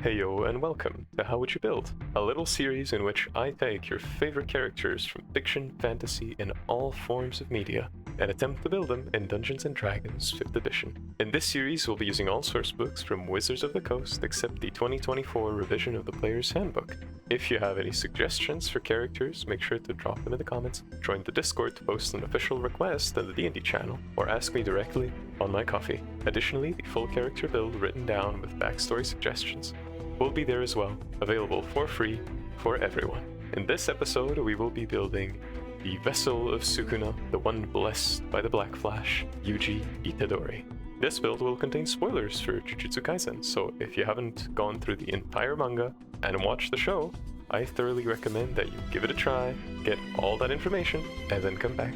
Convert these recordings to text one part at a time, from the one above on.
Heyo and welcome to How Would You Build, a little series in which I take your favorite characters from fiction, fantasy, and all forms of media, and attempt to build them in Dungeons & Dragons 5th edition. In this series, we'll be using all source books from Wizards of the Coast except the 2024 revision of the Player's Handbook. If you have any suggestions for characters, make sure to drop them in the comments, join the Discord to post an official request on the DnD channel, or ask me directly on my coffee. Additionally, the full character build written down with backstory suggestions will be there as well, available for free for everyone. In this episode, we will be building the Vessel of Sukuna, the one blessed by the Black Flash, Yuji Itadori. This build will contain spoilers for Jujutsu Kaisen, so if you haven't gone through the entire manga and watched the show, I thoroughly recommend that you give it a try, get all that information, and then come back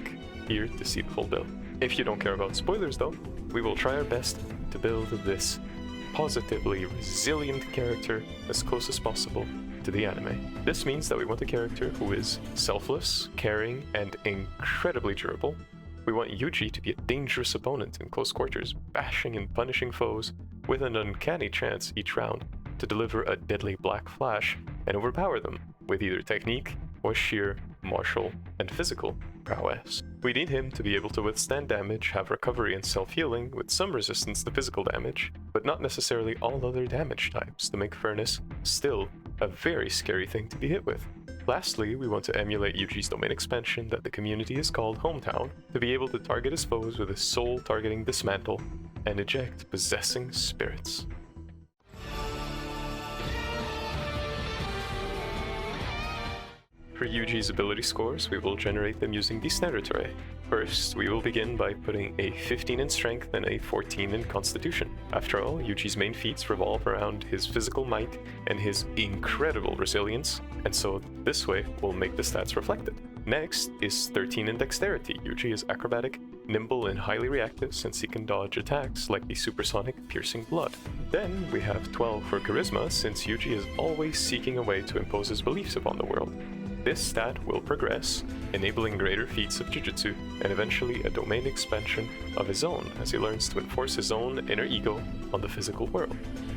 here to see the full build. If you don't care about spoilers though, we will try our best to build this positively resilient character as close as possible to the anime. This means that we want a character who is selfless, caring, and incredibly durable. We want Yuji to be a dangerous opponent in close quarters, bashing and punishing foes with an uncanny chance each round to deliver a deadly black flash and overpower them with either technique or sheer martial and physical prowess. We need him to be able to withstand damage, have recovery and self-healing with some resistance to physical damage, but not necessarily all other damage types to make Furnace still a very scary thing to be hit with. Lastly, we want to emulate Yuji's domain expansion that the community has called Hometown to be able to target his foes with his soul-targeting Dismantle and eject possessing spirits. For Yuji's ability scores, we will generate them using the standard array. First, we will begin by putting a 15 in strength and a 14 in constitution. After all, Yuji's main feats revolve around his physical might and his incredible resilience, and so this way we'll make the stats reflected. Next is 13 in dexterity. Yuji is acrobatic, nimble, and highly reactive since he can dodge attacks like the supersonic piercing blood. Then we have 12 for charisma since Yuji is always seeking a way to impose his beliefs upon the world. This stat will progress, enabling greater feats of Jujutsu and eventually a domain expansion of his own as he learns to enforce his own inner ego on the physical world.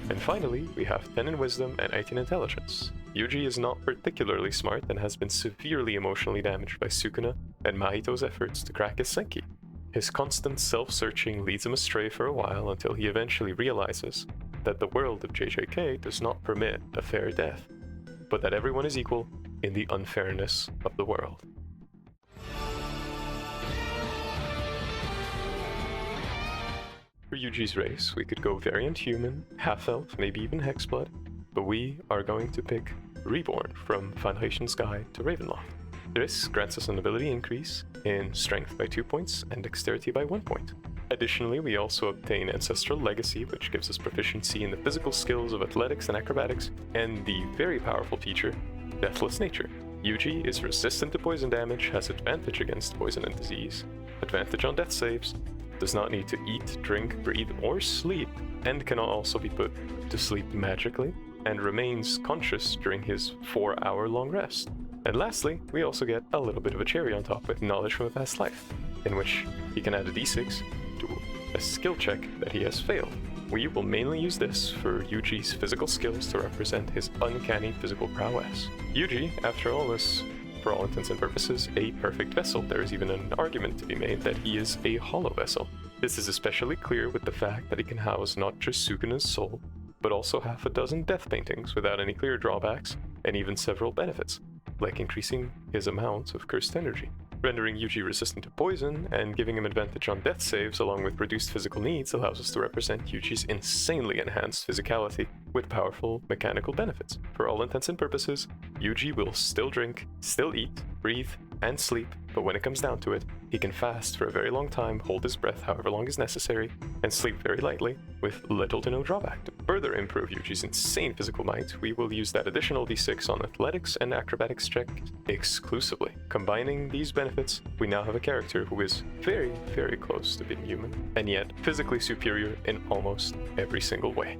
And finally, we have 10 in wisdom and 8 in intelligence. Yuji is not particularly smart and has been severely emotionally damaged by Sukuna and Mahito's efforts to crack his psyche. His constant self-searching leads him astray for a while until he eventually realizes that the world of JJK does not permit a fair death, but that everyone is equal in the unfairness of the world. For Yuji's race, we could go variant human, half-elf, maybe even hexblood, but we are going to pick Reborn from Foundation's Guide to Ravenloft. This grants us an ability increase in strength by 2 points and dexterity by 1 point. Additionally, we also obtain Ancestral Legacy, which gives us proficiency in the physical skills of athletics and acrobatics, and the very powerful feature, Deathless Nature. Yuji is resistant to poison damage, has advantage against poison and disease, advantage on death saves, does not need to eat, drink, breathe, or sleep, and can also be put to sleep magically, and remains conscious during his 4-hour-long rest. And lastly, we also get a little bit of a cherry on top with Knowledge from a Past Life, in which he can add a d6 to a skill check that he has failed. We will mainly use this for Yuji's physical skills to represent his uncanny physical prowess. Yuji, after all, is, for all intents and purposes, a perfect vessel. There is even an argument to be made that he is a hollow vessel. This is especially clear with the fact that he can house not just Sukuna's soul, but also half a dozen death paintings without any clear drawbacks, and even several benefits, like increasing his amount of cursed energy. Rendering Yuji resistant to poison and giving him advantage on death saves along with reduced physical needs allows us to represent Yuji's insanely enhanced physicality with powerful mechanical benefits. For all intents and purposes, Yuji will still drink, still eat, breathe, and sleep, but when it comes down to it, he can fast for a very long time, hold his breath however long is necessary, and sleep very lightly with little to no drawback. To further improve Yuji's insane physical might, we will use that additional d6 on athletics and acrobatics check exclusively. Combining these benefits, we now have a character who is very, very close to being human, and yet physically superior in almost every single way.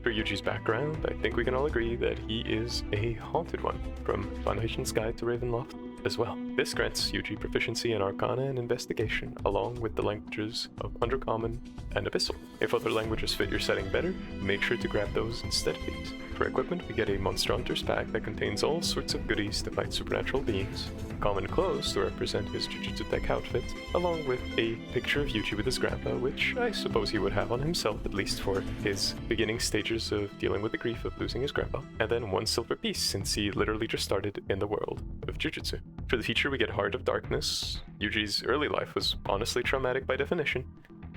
For Yuji's background, I think we can all agree that he is a haunted one, from Foundation's Guide to Ravenloft as well. This grants Yuji proficiency in Arcana and Investigation, along with the languages of Undercommon and Abyssal. If other languages fit your setting better, make sure to grab those instead of these. For equipment, we get a Monster Hunter's pack that contains all sorts of goodies to fight supernatural beings, common clothes to represent his Jujutsu Tech outfit, along with a picture of Yuji with his grandpa, which I suppose he would have on himself, at least for his beginning stages of dealing with the grief of losing his grandpa, and then 1 silver piece since he literally just started in the world of Jujutsu. For the feature, we get Heart of Darkness. Yuji's early life was honestly traumatic by definition.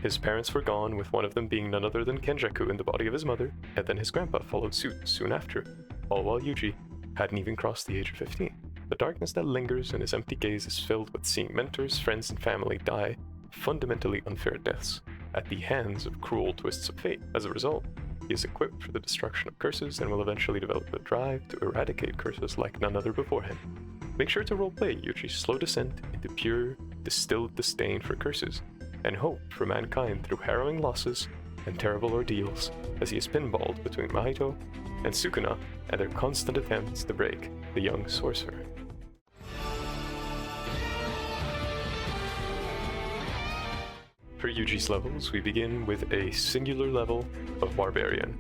His parents were gone, with one of them being none other than Kenjaku in the body of his mother, and then his grandpa followed suit soon after, all while Yuji hadn't even crossed the age of 15. The darkness that lingers in his empty gaze is filled with seeing mentors, friends, and family die fundamentally unfair deaths at the hands of cruel twists of fate. As a result, he is equipped for the destruction of curses and will eventually develop the drive to eradicate curses like none other before him. Make sure to roleplay Yuji's slow descent into pure, distilled disdain for curses, and hope for mankind through harrowing losses and terrible ordeals as he is pinballed between Mahito and Sukuna and their constant attempts to break the young sorcerer. For Yuji's levels, we begin with a singular level of Barbarian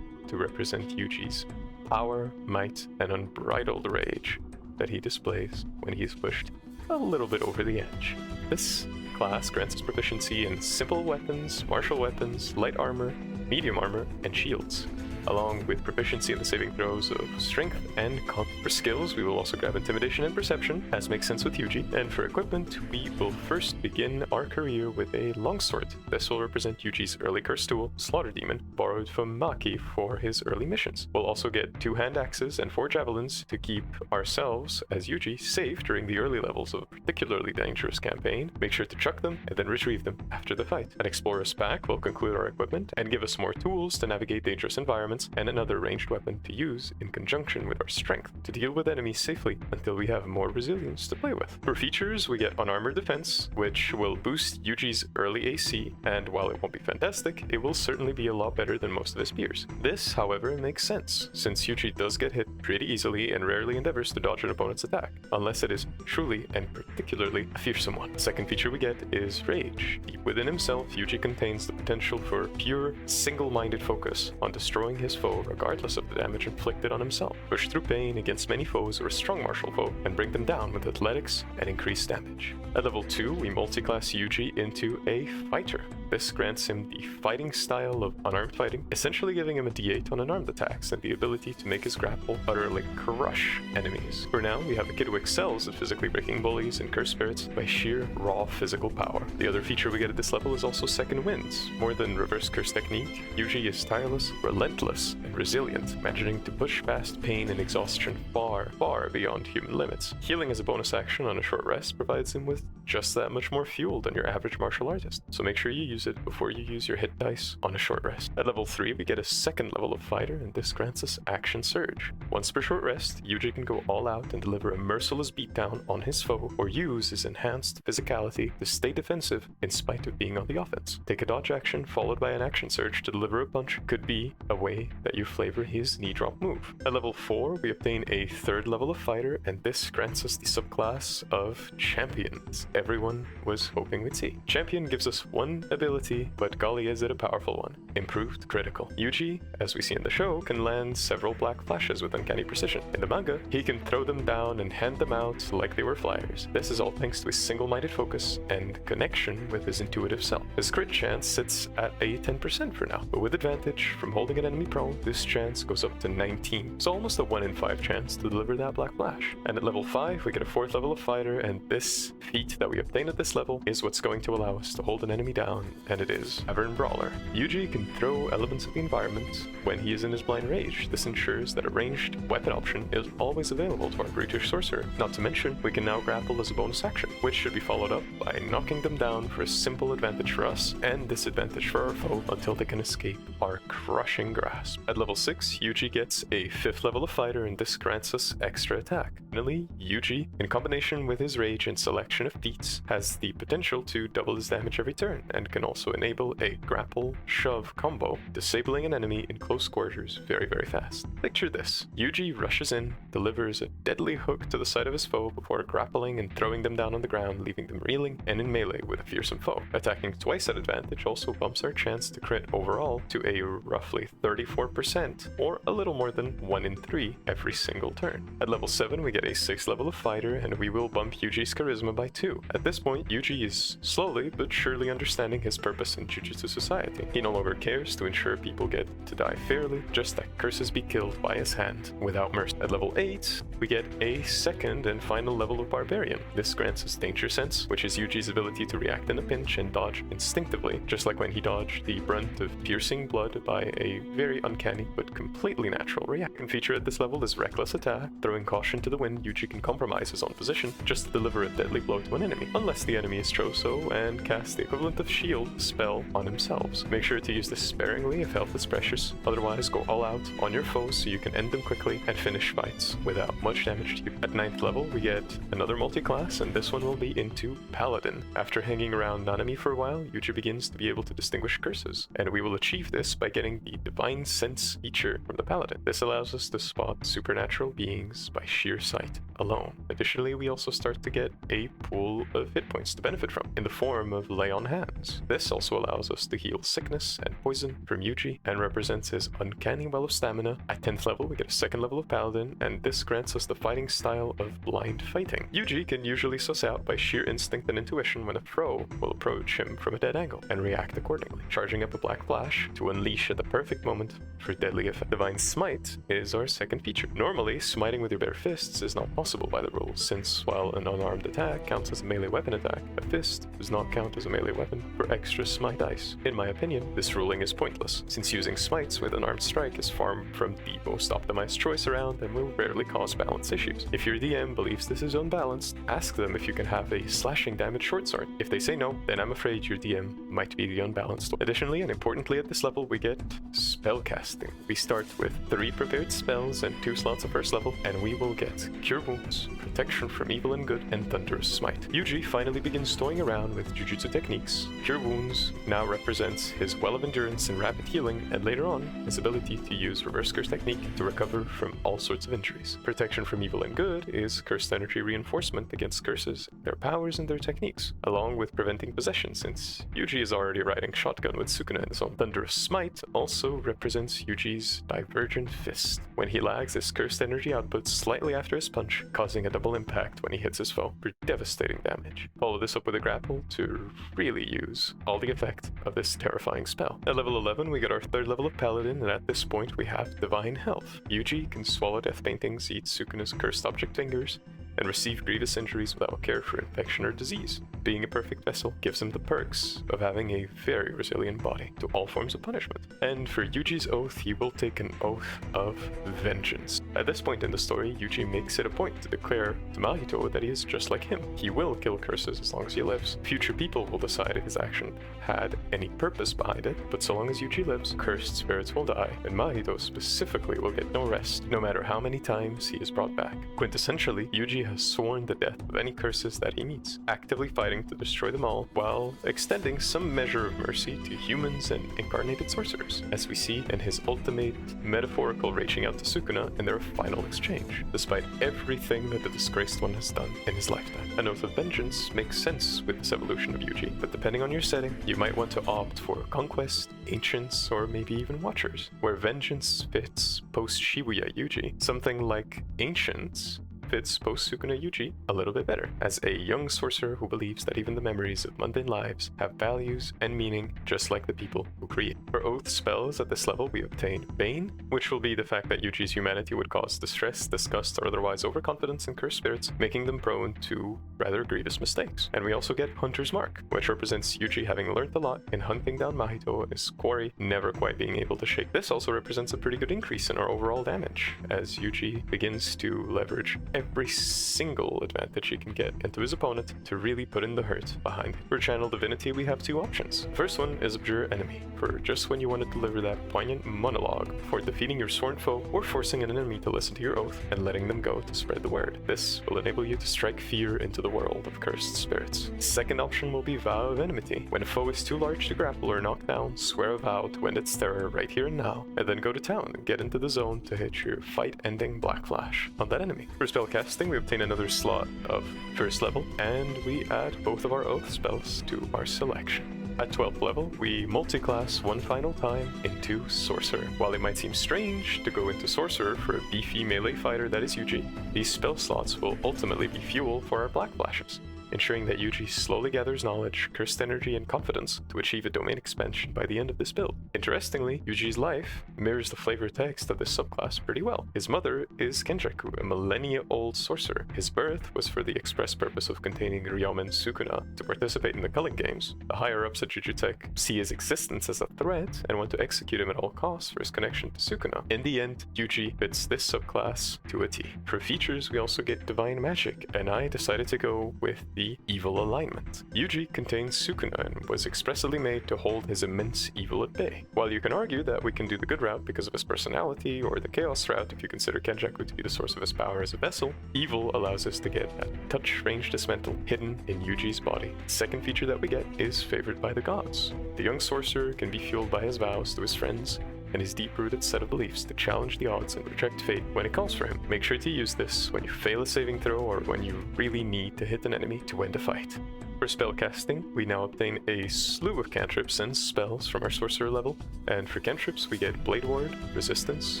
to represent Yuji's power, might, and unbridled rage that he displays when he is pushed a little bit over the edge. This class grants us proficiency in simple weapons, martial weapons, light armor, medium armor, and shields, along with proficiency in the saving throws of strength and con. For skills, we will also grab intimidation and perception, as makes sense with Yuji, and for equipment, we will first begin our career with a longsword. This will represent Yuji's early cursed tool, Slaughter Demon, borrowed from Maki for his early missions. We'll also get 2 hand axes and 4 javelins to keep ourselves, as Yuji, safe during the early levels of a particularly dangerous campaign. Make sure to chuck them and then retrieve them after the fight. An explorer's pack will conclude our equipment and give us more tools to navigate dangerous environments, and another ranged weapon to use in conjunction with our strength to deal with enemies safely until we have more resilience to play with. For features, we get Unarmored Defense, which will boost Yuji's early AC, and while it won't be fantastic, it will certainly be a lot better than most of his peers. This, however, makes sense, since Yuji does get hit pretty easily and rarely endeavors to dodge an opponent's attack, unless it is truly and particularly a fearsome one. The second feature we get is Rage. Deep within himself, Yuji contains the potential for pure, single-minded focus on destroying his foe regardless of the damage inflicted on himself. Push through pain against many foes or a strong martial foe and bring them down with athletics and increased damage. At level 2, we multiclass Yuji into a fighter. This grants him the fighting style of unarmed fighting, essentially giving him a d8 on unarmed attacks and the ability to make his grapple utterly crush enemies. For now, we have a kid who excels at physically breaking bullies and cursed spirits by sheer raw physical power. The other feature we get at this level is also Second Winds. More than reverse curse technique, Yuji is tireless, relentless, and resilient, managing to push past pain and exhaustion far, far beyond human limits. Healing as a bonus action on a short rest provides him with just that much more fuel than your average martial artist, so make sure you use it before you use your hit dice on a short rest. At level 3, we get a second level of fighter, and this grants us Action Surge. Once per short rest, Yuji can go all out and deliver a merciless beatdown on his foe, or use his enhanced physicality to stay defensive in spite of being on the offense. Take a dodge action followed by an Action Surge to deliver a punch could be a way that you flavor his knee drop move. At level 4, we obtain a third level of fighter, and this grants us the subclass of Champions everyone was hoping we'd see. Champion gives us one ability, but golly is it a powerful one. Improved Critical. Yuji, as we see in the show, can land several black flashes with uncanny precision. In the manga, he can throw them down and hand them out like they were flyers. This is all thanks to his single-minded focus and connection with his intuitive self. His crit chance sits at a 10% for now, but with advantage from holding an enemy prone, this chance goes up to 19. So almost a 1 in 5 chance to deliver that black flash. And at level 5, we get a 4th level of fighter, and this feat that we obtain at this level is what's going to allow us to hold an enemy down, and it is Tavern Brawler. Yuji can throw elements of the environment when he is in his blind rage. This ensures that a ranged weapon option is always available to our brutish sorcerer. Not to mention, we can now grapple as a bonus action, which should be followed up by knocking them down for a simple advantage for us and disadvantage for our foe until they can escape our crushing grasp. grasp. At level 6, Yuji gets a 5th level of fighter, and this grants us extra attack. Finally, Yuji, in combination with his rage and selection of feats, has the potential to double his damage every turn, and can also enable a grapple shove combo, disabling an enemy in close quarters very fast. Picture this: Yuji rushes in, delivers a deadly hook to the side of his foe before grappling and throwing them down on the ground, leaving them reeling and in melee with a fearsome foe. Attacking twice at advantage also bumps our chance to crit overall to a roughly 34%, or a little more than 1 in 3 every single turn. At level 7, we get a 6th level of fighter, and we will bump Yuji's charisma by 2. At this point, Yuji is slowly but surely understanding his purpose in Jujutsu society. He no longer cares to ensure people get to die fairly, just that curses be killed by his hand without mercy. At level 8, we get a 2nd and final level of barbarian. This grants us danger sense, which is Yuji's ability to react in a pinch and dodge instinctively, just like when he dodged the brunt of piercing blood by a very uncanny but completely natural react. A feature at this level is reckless attack. Throwing caution to the wind, Yuji can compromise his own position just to deliver a deadly blow to an enemy, unless the enemy is Choso and cast the equivalent of shield spell on themselves. Make sure to use this sparingly if health is precious, otherwise go all out on your foes so you can end them quickly and finish fights without much damage to you. At 9th level, we get another multi-class, and this one will be into Paladin. After hanging around Nanami for a while, Yuji begins to be able to distinguish curses, and we will achieve this by getting the Divine Sense feature from the Paladin. This allows us to spot supernatural beings by sheer sight alone. Additionally, we also start to get a pool of hit points to benefit from, in the form of Lay on Hands. This also allows us to heal sickness and poison from Yuji, and represents his uncanny well of stamina. At 10th level, we get a 2nd level of Paladin, and this grants us the fighting style of blind fighting. Yuji can usually suss out by sheer instinct and intuition when a foe will approach him from a dead angle, and react accordingly, charging up a black flash to unleash at the perfect moment for deadly effect. Divine Smite is our 2nd feature. Normally, smiting with your bare fists is not possible by the rules, since while an unarmed attack counts as a melee weapon attack, a fist does not count as a melee weapon for extra smite dice. In my opinion, this ruling is pointless, since using smites with an armed strike is far from the most optimized choice around and will rarely cause balance issues. If your DM believes this is unbalanced, ask them if you can have a slashing damage short sword. If they say no, then I'm afraid your DM might be the unbalanced one. Additionally, and importantly at this level, we get spellcasting. We start with 3 prepared spells and 2 slots of first level, and we will get Cure Wounds, Protection from Evil and Good, and Thunderous Smite. Yuji finally begins toying around with Jujutsu techniques. Cure Wounds now represents his well of endurance and rapid healing, and later on, his ability to use Reverse Curse technique to recover from all sorts of injuries. Protection from Evil and Good is cursed energy reinforcement against curses, their powers and their techniques, along with preventing possession, since Yuji is already riding shotgun with Sukuna in his own. Thunderous Smite also represents Yuji's Divergent Fist. When he lags his cursed energy output slightly after his punch, causing a double impact when he hits his foe for devastating damage. Follow this up with a grapple to really use all the effect of this terrifying spell. At level 11, we get our 3rd level of Paladin, and at this point we have Divine Health. Yuji can swallow death paintings, eat Sukuna's cursed object fingers, and receive grievous injuries without care for infection or disease. Being a perfect vessel gives him the perks of having a very resilient body to all forms of punishment. And for Yuji's oath, he will take an oath of vengeance. At this point in the story, Yuji makes it a point to declare to Mahito that he is just like him. He will kill curses as long as he lives. Future people will decide if his action had any purpose behind it, but so long as Yuji lives, cursed spirits will die, and Mahito specifically will get no rest, no matter how many times he is brought back. Quintessentially, Yuji has sworn the death of any curses that he meets, actively fighting to destroy them all, while extending some measure of mercy to humans and incarnated sorcerers, as we see in his ultimate metaphorical reaching out to Sukuna in their final exchange, despite everything that the disgraced one has done in his lifetime. An oath of vengeance makes sense with this evolution of Yuji, but depending on your setting, you might want to opt for conquest, ancients, or maybe even watchers, where vengeance fits post Shibuya Yuji. Something like ancients fits post Sukuna Yuji a little bit better, as a young sorcerer who believes that even the memories of mundane lives have values and meaning just like the people who create. For oath spells at this level, we obtain Bane, which will be the fact that Yuji's humanity would cause distress, disgust, or otherwise overconfidence in cursed spirits, making them prone to rather grievous mistakes. And we also get Hunter's Mark, which represents Yuji having learned a lot in hunting down Mahito, his quarry never quite being able to shake. This also represents a pretty good increase in our overall damage, as Yuji begins to leverage every single advantage he can get into his opponent to really put in the hurt behind it. For Channel Divinity, we have two options. First one is Abjure Enemy, for just when you want to deliver that poignant monologue before defeating your sworn foe or forcing an enemy to listen to your oath and letting them go to spread the word. This will enable you to strike fear into the world of cursed spirits. Second option will be Vow of Enmity. When a foe is too large to grapple or knock down, swear a vow to end its terror right here and now, and then go to town and get into the zone to hit your fight-ending Black Flash on that enemy. For spellcasting, we obtain another slot of first level, and we add both of our oath spells to our selection. At 12th level, we multi-class one final time into Sorcerer. While it might seem strange to go into Sorcerer for a beefy melee fighter that is Yuji, these spell slots will ultimately be fuel for our Black Flashes, ensuring that Yuji slowly gathers knowledge, cursed energy, and confidence to achieve a domain expansion by the end of this build. Interestingly, Yuji's life mirrors the flavor text of this subclass pretty well. His mother is Kenjaku, a millennia-old sorcerer. His birth was for the express purpose of containing Ryomen Sukuna to participate in the culling games. The higher-ups at Jujutech see his existence as a threat and want to execute him at all costs for his connection to Sukuna. In the end, Yuji fits this subclass to a T. For features, we also get Divine Magic, and I decided to go with the Evil Alignment. Yuji contains Sukuna and was expressly made to hold his immense evil at bay. While you can argue that we can do the good route because of his personality, or the chaos route if you consider Kenjaku to be the source of his power as a vessel, evil allows us to get a touch range dismantle hidden in Yuji's body. The second feature that we get is favored by the gods. The young sorcerer can be fueled by his vows to his friends and his deep-rooted set of beliefs to challenge the odds and reject fate when it calls for him. Make sure to use this when you fail a saving throw or when you really need to hit an enemy to end a fight. For spellcasting, we now obtain a slew of cantrips and spells from our sorcerer level, and for cantrips we get Blade Ward, Resistance,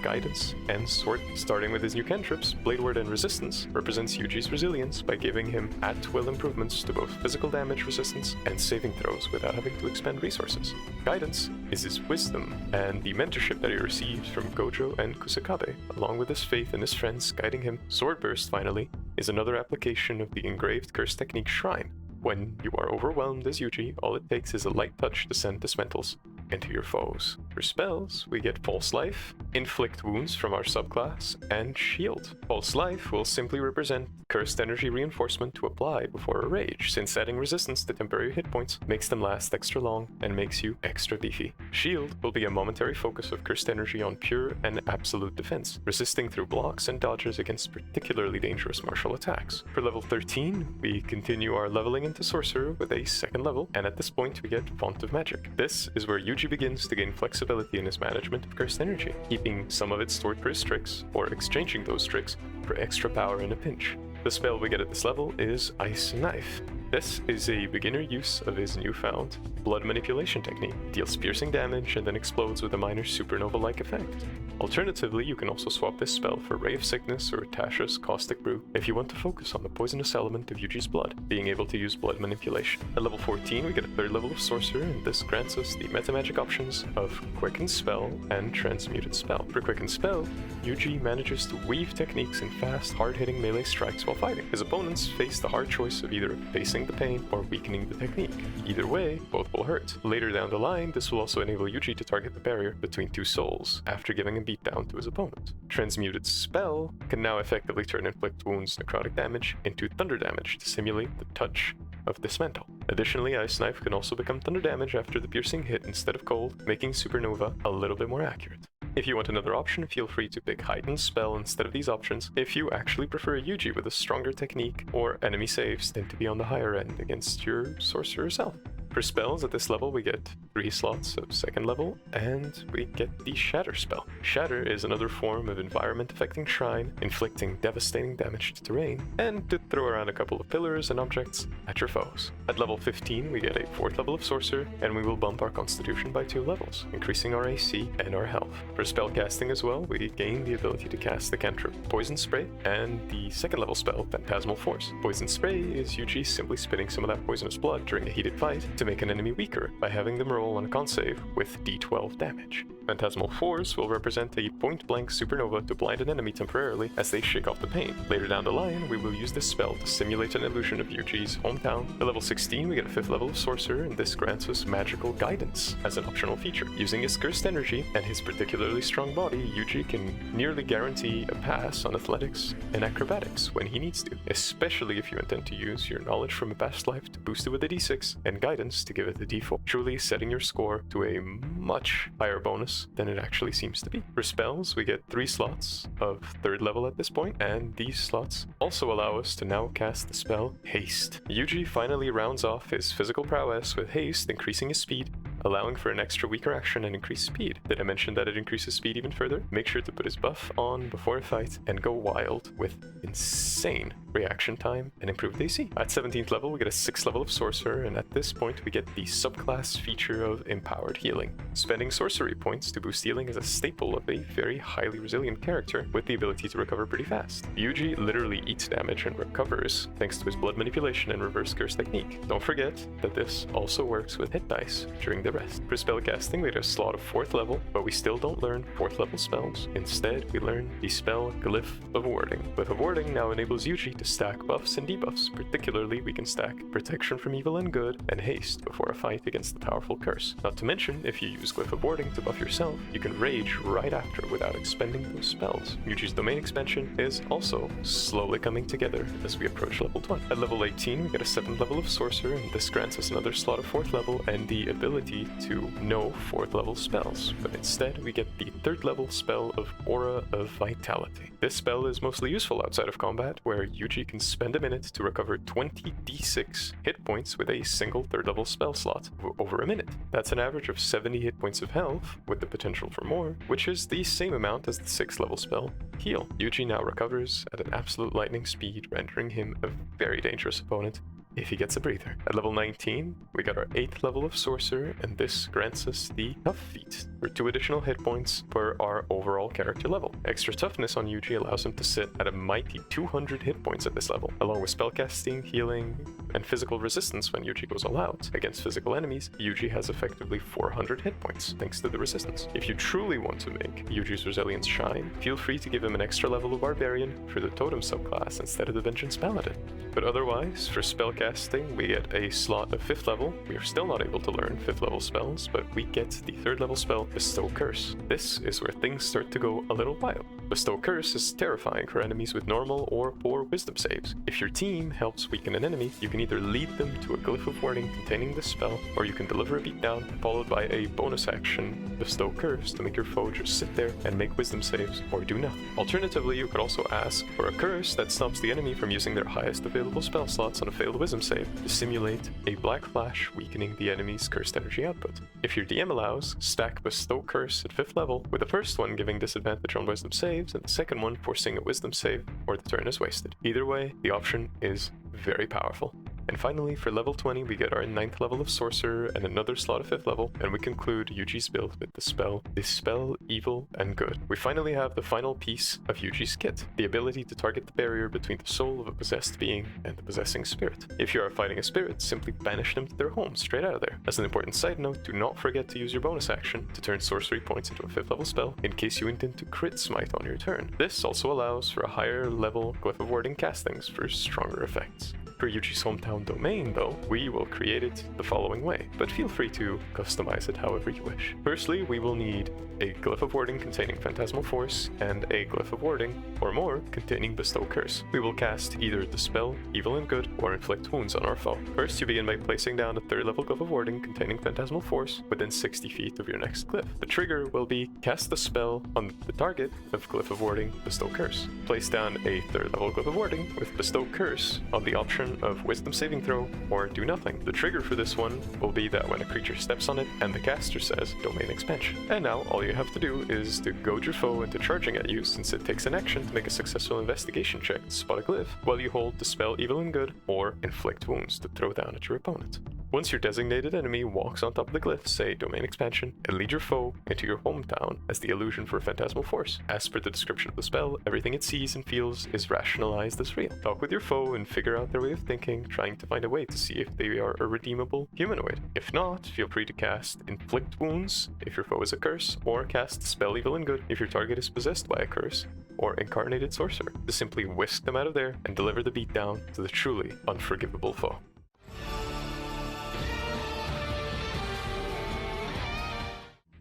Guidance, and Sword. Starting with his new cantrips, Blade Ward and Resistance represents Yuji's resilience by giving him at-will improvements to both physical damage resistance and saving throws without having to expend resources. Guidance is his wisdom and the mentorship that he receives from Gojo and Kusakabe, along with his faith in his friends guiding him. Sword Burst, finally, is another application of the engraved curse technique Shrine. When you are overwhelmed as Yuji, all it takes is a light touch to send dismantles into your foes. For spells, we get False Life, Inflict Wounds from our subclass, and Shield. False Life will simply represent cursed energy reinforcement to apply before a rage, since adding resistance to temporary hit points makes them last extra long and makes you extra beefy. Shield will be a momentary focus of cursed energy on pure and absolute defense, resisting through blocks and dodges against particularly dangerous martial attacks. For level 13, we continue our leveling into Sorcerer with a second level, and at this point we get Font of Magic. This is where Yuji begins to gain flexibility in his management of cursed energy, keeping some of it stored for his tricks, or exchanging those tricks for extra power in a pinch. The spell we get at this level is Ice Knife. This is a beginner use of his newfound blood manipulation technique. It deals piercing damage and then explodes with a minor supernova-like effect. Alternatively, you can also swap this spell for Ray of Sickness or Tasha's Caustic Brew if you want to focus on the poisonous element of Yuji's blood, being able to use blood manipulation. At level 14, we get a third level of Sorcerer, and this grants us the metamagic options of Quicken Spell and Transmuted Spell. For Quicken Spell, Yuji manages to weave techniques in fast, hard-hitting melee strikes while fighting. His opponents face the hard choice of either facing the pain or weakening the technique. Either way, both will hurt. Later down the line, this will also enable Yuji to target the barrier between two souls after giving a beatdown to his opponent. Transmuted Spell can now effectively turn Inflict Wounds necrotic damage into thunder damage to simulate the touch of Dismantle. Additionally, Ice Knife can also become thunder damage after the piercing hit instead of cold, making Supernova a little bit more accurate. If you want another option, feel free to pick Heightened Spell instead of these options if you actually prefer a Yuji with a stronger technique, or enemy saves tend to be on the higher end against your sorcerer self. For spells at this level, we get 3 slots of second level, and we get the Shatter spell. Shatter is another form of environment-affecting shrine, inflicting devastating damage to terrain, and to throw around a couple of pillars and objects at your foes. At level 15, we get a 4th level of Sorcerer, and we will bump our Constitution by 2 levels, increasing our AC and our health. For spellcasting as well, we gain the ability to cast the cantrip Poison Spray, and the 2nd level spell, Phantasmal Force. Poison Spray is Yuji simply spitting some of that poisonous blood during a heated fight to to make an enemy weaker by having them roll on a con save with d12 damage. Phantasmal Force will represent a point-blank supernova to blind an enemy temporarily as they shake off the pain. Later down the line, we will use this spell to simulate an illusion of Yuji's hometown. At level 16, we get a 5th level of Sorcerer, and this grants us magical guidance as an optional feature. Using his cursed energy and his particularly strong body, Yuji can nearly guarantee a pass on athletics and acrobatics when he needs to, especially if you intend to use your knowledge from a past life to boost it with a d6 and guidance to give it a d4, truly setting your score to a much higher bonus than it actually seems to be. For spells, we get 3 slots of 3rd level at this point, and these slots also allow us to now cast the spell Haste. Yuji finally rounds off his physical prowess with Haste, increasing his speed, allowing for an extra weaker action and increased speed. Did I mention that it increases speed even further? Make sure to put his buff on before a fight and go wild with insane reaction time and improved AC. At 17th level, we get a 6th level of Sorcerer, and at this point we get the subclass feature of Empowered Healing. Spending sorcery points to boost healing is a staple of a very highly resilient character with the ability to recover pretty fast. Yuji literally eats damage and recovers thanks to his blood manipulation and reverse curse technique. Don't forget that this also works with hit dice during the rest. For spellcasting, we get a slot of 4th level, but we still don't learn 4th level spells. Instead, we learn the spell Glyph of Warding. Glyph of Warding now enables Yuji to stack buffs and debuffs. Particularly, we can stack Protection from Evil and Good and Haste before a fight against the powerful curse. Not to mention, if you use Glyph of Warding to buff yourself, you can rage right after without expending those spells. Yuji's domain expansion is also slowly coming together as we approach level 20. At level 18, we get a 7th level of Sorcerer, and this grants us another slot of 4th level and the ability to know 4th level spells, but instead we get the 3rd level spell of Aura of Vitality. This spell is mostly useful outside of combat, where Yuji can spend a minute to recover 20 d6 hit points with a single 3rd level spell slot over a minute. That's an average of 70 hit points of health, with the potential for more, which is the same amount as the 6th level spell Heal. Yuji now recovers at an absolute lightning speed, rendering him a very dangerous opponent if he gets a breather. At level 19, we got our 8th level of Sorcerer, and this grants us the Tough Feat for 2 additional hit points per our overall character level. Extra toughness on Yuji allows him to sit at a mighty 200 hit points at this level, along with spellcasting, healing, and physical resistance when Yuji goes all out. Against physical enemies, Yuji has effectively 400 hit points, thanks to the resistance. If you truly want to make Yuji's resilience shine, feel free to give him an extra level of Barbarian for the Totem subclass instead of the Vengeance Paladin. But otherwise, for spellcasting, we get a slot of 5th level. We are still not able to learn 5th level spells, but we get the 3rd level spell, Bestow Curse. This is where things start to go a little wild. Bestow Curse is terrifying for enemies with normal or poor wisdom saves. If your team helps weaken an enemy, you can either lead them to a Glyph of Warding containing this spell, or you can deliver a beatdown followed by a bonus action, Bestow Curse, to make your foe just sit there and make wisdom saves or do nothing. Alternatively, you could also ask for a curse that stops the enemy from using their highest available spell slots on a failed wisdom save to simulate a black flash, weakening the enemy's cursed energy output. If your DM allows, stack Bestow Curse at 5th level, with the first one giving disadvantage on wisdom saves and the second one forcing a wisdom save or the turn is wasted. Either way, the option is very powerful. And finally, for level 20, we get our 9th level of Sorcerer and another slot of 5th level, and we conclude Yuji's build with the spell Dispel Evil and Good. We finally have the final piece of Yuji's kit, the ability to target the barrier between the soul of a possessed being and the possessing spirit. If you are fighting a spirit, simply banish them to their home, straight out of there. As an important side note, do not forget to use your bonus action to turn sorcery points into a 5th level spell in case you intend to crit smite on your turn. This also allows for a higher level Glyph of Warding castings for stronger effects. For Yuji's hometown domain, though, we will create it the following way, but feel free to customize it however you wish. Firstly, we will need a Glyph of Warding containing Phantasmal Force and a Glyph of Warding, or more, containing Bestow Curse. We will cast either Dispel Evil and Good or Inflict Wounds on our foe. First, you begin by placing down a 3rd level Glyph of Warding containing Phantasmal Force within 60 feet of your next glyph. The trigger will be cast the spell on the target of Glyph of Warding, Bestow Curse. Place down a 3rd level Glyph of Warding with Bestow Curse on the option of Wisdom Saving Throw or Do Nothing. The trigger for this one will be that when a creature steps on it and the caster says Domain Expansion. And now all you have to do is to goad your foe into charging at you, since it takes an action to make a successful investigation check to spot a glyph, while you hold Dispel Evil and Good or Inflict Wounds to throw down at your opponent. Once your designated enemy walks on top of the glyph, say domain expansion, and lead your foe into your hometown as the illusion for a phantasmal force. As per the description of the spell, everything it sees and feels is rationalized as real. Talk with your foe and figure out their way of thinking, trying to find a way to see if they are a redeemable humanoid. If not, feel free to cast Inflict Wounds if your foe is a curse, or cast Spell Evil and Good if your target is possessed by a curse or incarnated sorcerer, to simply whisk them out of there and deliver the beatdown to the truly unforgivable foe.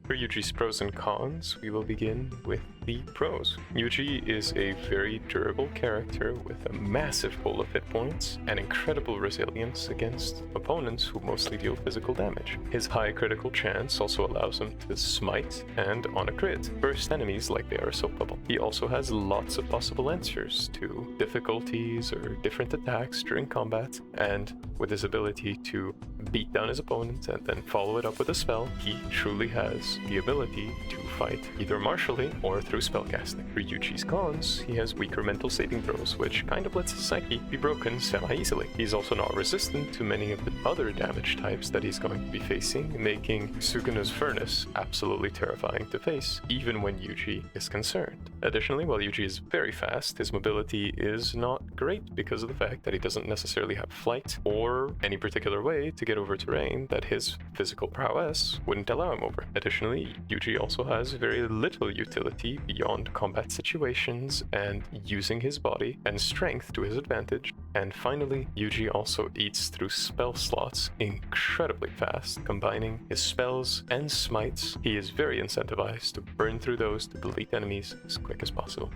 For Yuji's pros and cons, we will begin with the pros. Yuji is a very durable character with a massive pool of hit points and incredible resilience against opponents who mostly deal physical damage. His high critical chance also allows him to smite and, on a crit, burst enemies like they are a soap bubble. He also has lots of possible answers to difficulties or different attacks during combat, and with his ability to beat down his opponent and then follow it up with a spell, he truly has the ability to fight either martially or through spellcasting. For Yuji's cons, he has weaker mental saving throws, which kind of lets his psyche be broken semi-easily. He's also not resistant to many of the other damage types that he's going to be facing, making Sukuna's Furnace absolutely terrifying to face, even when Yuji is concerned. Additionally, while Yuji is very fast, his mobility is not great because of the fact that he doesn't necessarily have flight or any particular way to get over terrain that his physical prowess wouldn't allow him over. Additionally, Yuji also has very little utility beyond combat situations and using his body and strength to his advantage. And finally, Yuji also eats through spell slots incredibly fast, combining his spells and smites. He is very incentivized to burn through those to delete enemies as quick as possible.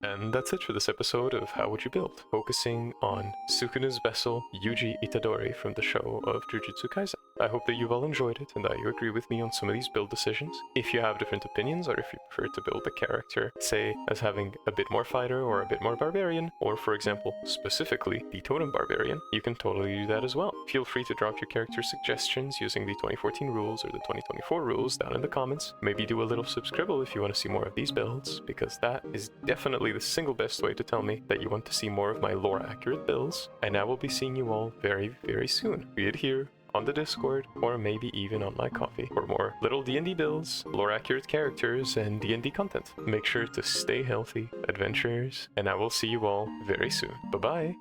And that's it for this episode of How Would You Build, focusing on Sukuna's vessel Yuji Itadori from the show of Jujutsu Kaisen. I hope that you've all enjoyed it and that you agree with me on some of these build decisions. If you have different opinions, or if you prefer to build the character, say, as having a bit more fighter or a bit more barbarian, or for example, specifically the totem barbarian, you can totally do that as well. Feel free to drop your character suggestions using the 2014 rules or the 2024 rules down in the comments. Maybe do a little subscribble if you want to see more of these builds, because that is definitely the single best way to tell me that you want to see more of my lore accurate builds. And I will be seeing you all very, very soon, be it here on the Discord, or maybe even on my coffee, for more little D&D builds, lore accurate characters, and D&D content. Make sure to stay healthy, adventurers, and I will see you all very soon. Bye bye!